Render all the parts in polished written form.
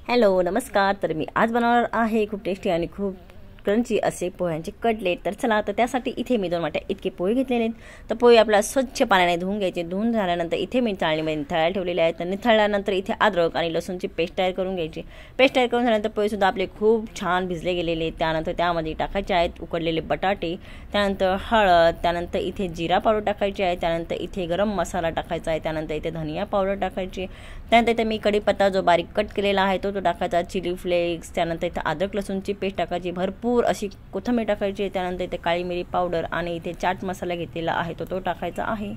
Hello नमस्कार. तर मी आज बनवणार आहे खूप टेस्टी आणि खूप क्रंची असे पोह्यांचे कटलेट. तर चला, तर त्यासाठी इथे मी 2 वाट्या इतके पोहे घेतलेले आहेत. तर पोहे आपल्याला स्वच्छ पाण्याने धुवून घ्यायचे. धुवून झाल्यानंतर इथे मी चाळणीमध्ये निथळायला ठेवलेले आहेत. तर निथळल्यानंतर इथे अद्रक आणि लसूणची पेस्ट तयार करून घ्यायची. पेस्ट तयार करून झाल्यानंतर पोहेसुद्धा आपले खूप छान भिजले गेलेले आहेत. त्यानंतर त्यामध्ये टाकायचे आहेत उकडलेले बटाटे, त्यानंतर हळद, त्यानंतर इथे जिरा पावडर टाकायची आहे, त्यानंतर इथे गरम मसाला टाकायचा आहे, त्यानंतर इथे धनिया पावडर टाकायची, त्यानंतर इथे मी कढीपत्ता जो बारीक कट केलेला आहे तो टाकायचा, चिली फ्लेक्स, त्यानंतर इथे अद्रक लसूणची पेस्ट टाकायची, भरपूर अशी कोथिंबीर टाकायची, त्यानंतर इथे काळी मिरी पावडर आणि इथे चाट मसाला घेतलेला आहे तो टाकायचा आहे.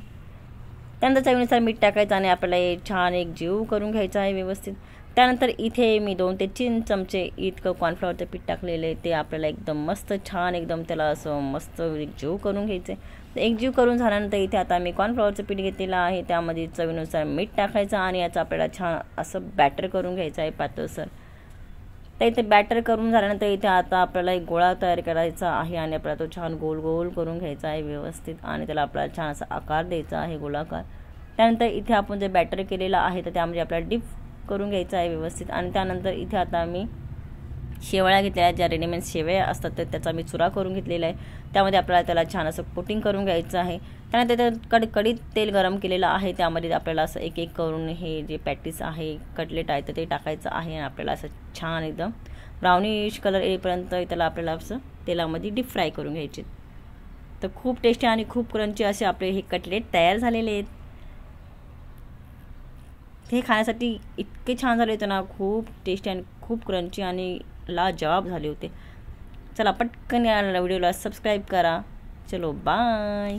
त्यानंतर चवीनुसार मीठ टाकायचं आणि आपल्याला छान एक जीव करून घ्यायचा आहे व्यवस्थित. त्यानंतर इथे मी 2 ते 3 चमचे इतकं कॉर्नफ्लॉवरचं पीठ टाकलेले ते आपल्याला एकदम मस्त छान एकदम त्याला असं मस्त एक जीव करून घ्यायचं आहे. एक जीव करून झाल्यानंतर इथे आता मी कॉर्नफ्लॉवरचं पीठ घेतलेलं आहे, त्यामध्ये चवीनुसार मीठ टाकायचं आणि याचं आपल्याला छान असं बॅटर करून घ्यायचं आहे पातळसर. तर इथे बॅटर करून झाल्यानंतर इथे आता आपल्याला एक गोळा तयार करायचा आहे आणि आपल्याला तो छान गोल गोल करून घ्यायचा आहे व्यवस्थित आणि त्याला आपल्याला छान असा आकार द्यायचा आहे गोलाकार. त्यानंतर इथे आपण जे बॅटर केलेलं आहे तर त्यामध्ये आपल्याला डिप करून घ्यायचं आहे व्यवस्थित. आणि त्यानंतर इथे आता मी शेवळ्या घेतल्या आहेत, ज्या रेडीमेड शेवया असतात तर त्याचा मी चुरा करून घेतलेला आहे. त्यामध्ये आपल्याला त्याला छान असं कोटिंग करून घ्यायचं आहे. त्यानंतर कढीत तेल गरम केलेलं आहे, त्यामध्ये आपल्याला असं एक एक करून हे जे पॅटीस आहे कटलेट आहे तर ते टाकायचं आहे आणि आपल्याला असं छान एकदम ब्राउनिश कलर येईपर्यंत त्याला आपल्याला असं तेलामध्ये डीप फ्राय करून घ्यायचे. तर खूप टेस्टी आणि खूप क्रंची असे आपले हे कटलेट तयार झालेले आहेत. हे खाण्यासाठी इतके छान झाले होते ना, खूप टेस्टी आणि खूप क्रंची आणि लाजवाब झाले होते. चला पटकन या व्हिडिओला सबस्क्राईब करा. चलो बाय.